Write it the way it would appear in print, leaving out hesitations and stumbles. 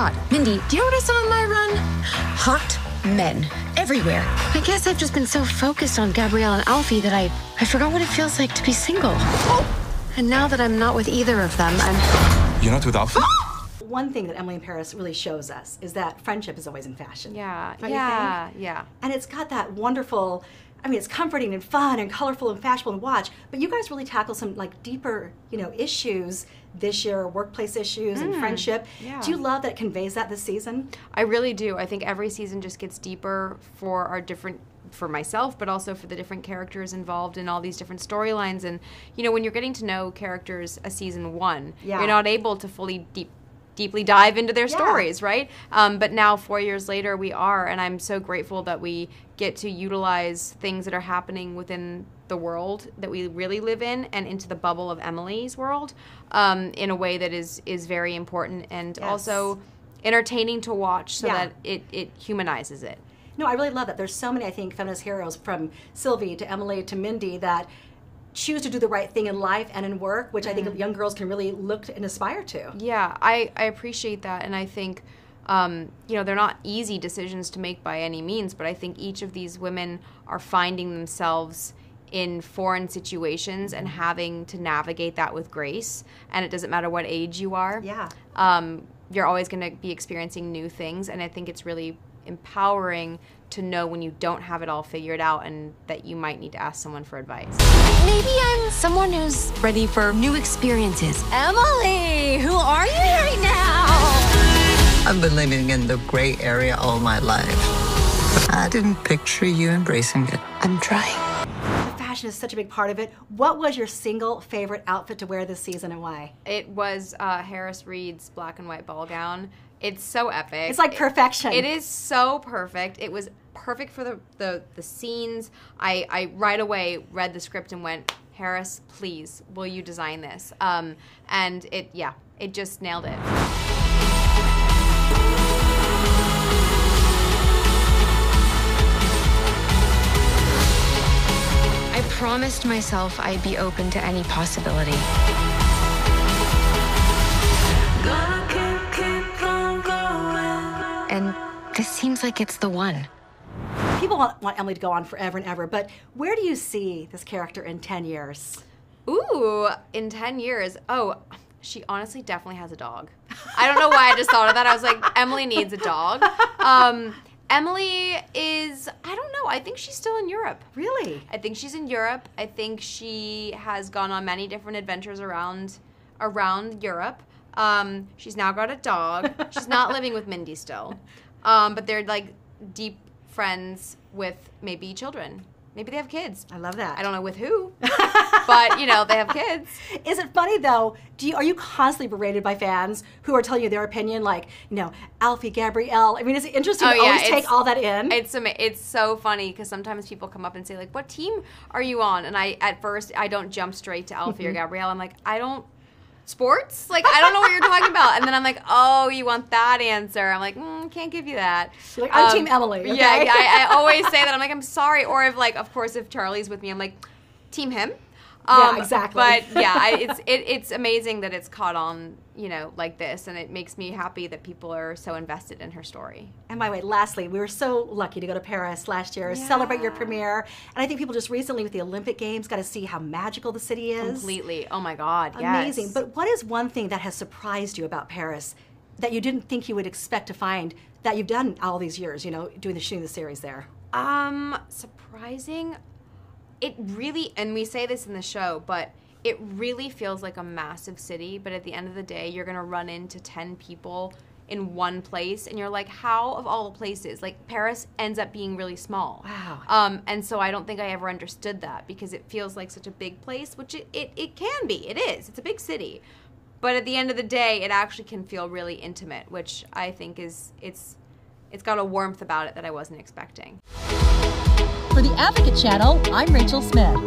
God, Mindy, do you know what I saw on my run? Hot men everywhere. I guess I've just been so focused on Gabrielle and Alfie that I forgot what it feels like to be single. And now that I'm not with either of them, You're not with Alfie? One thing that Emily in Paris really shows us is that friendship is always in fashion. Yeah, Don't you think? yeah. And it's got that wonderful, I mean, it's comforting and fun and colorful and fashionable to watch, but you guys really tackle some like deeper, issues this year, workplace issues and friendship. Yeah. Do you love that it conveys that this season? I really do. I think every season just gets deeper for myself, but also for the different characters involved in all these different storylines. And, when you're getting to know characters a season one, you're not able to fully deeply dive into their stories, right? But now 4 years later we are, and I'm so grateful that we get to utilize things that are happening within the world that we really live in and into the bubble of Emily's world in a way that is very important and also entertaining to watch so that it humanizes it. No, I really love that. There's so many, I think, feminist heroes from Sylvie to Emily to Mindy that choose to do the right thing in life and in work, which I think young girls can really look and aspire to. Yeah, I appreciate that, and I think, they're not easy decisions to make by any means, but I think each of these women are finding themselves in foreign situations and having to navigate that with grace, and it doesn't matter what age you are. Yeah. You're always going to be experiencing new things, and I think it's really empowering to know when you don't have it all figured out and that you might need to ask someone for advice. maybe I'm someone who's ready for new experiences. Emily, who are you right now? I've been living in the gray area all my life. I didn't picture you embracing it. I'm trying. Fashion is such a big part of it. What was your single favorite outfit to wear this season and why? It was Harris Reed's black and white ball gown. It's so epic. It's like perfection. It is so perfect. It was perfect for the scenes. I right away read the script and went, Harris, please, will you design this? And it just nailed it. I promised myself I'd be open to any possibility. And this seems like it's the one. People want Emily to go on forever and ever, but where do you see this character in 10 years? Ooh, in 10 years. Oh, she honestly definitely has a dog. I don't know why I just thought of that. I was like, Emily needs a dog. Emily is, I don't know, I think she's still in Europe. Really? I think she's in Europe. I think she has gone on many different adventures around Europe. She's now got a dog. She's not living with Mindy still. But they're like deep friends with maybe children. Maybe they have kids. I love that. I don't know with who, but they have kids. Is it funny though? Are you constantly berated by fans who are telling you their opinion, like Alfie, Gabrielle? I mean, is it interesting to always take all that in? It's so funny because sometimes people come up and say like, "What team are you on?" And at first I don't jump straight to Alfie or Gabrielle. I'm like, I don't. Sports? Like, I don't know what you're talking about. And then I'm like, oh, you want that answer? I'm like, can't give you that. You're like, I'm Team Emily. Okay? Yeah, I always say that. I'm like, I'm sorry. Or if of course, if Charlie's with me, I'm like, Team him. Yeah, exactly. But yeah, it's amazing that it's caught on, like this, and it makes me happy that people are so invested in her story. And by the way, lastly, we were so lucky to go to Paris last year, celebrate your premiere, and I think people just recently with the Olympic Games got to see how magical the city is. Completely. Oh my God, yes. Amazing. But what is one thing that has surprised you about Paris that you didn't think you would expect to find that you've done all these years, shooting the series there? Surprising. It really, and we say this in the show, but it really feels like a massive city, but at the end of the day, you're gonna run into 10 people in one place, and you're like, how of all the places? Like, Paris ends up being really small. Wow. And so I don't think I ever understood that, because it feels like such a big place, which it can be, it is, it's a big city. But at the end of the day, it actually can feel really intimate, which I think it's got a warmth about it that I wasn't expecting. For the Advocate Channel, I'm Rachel Smith.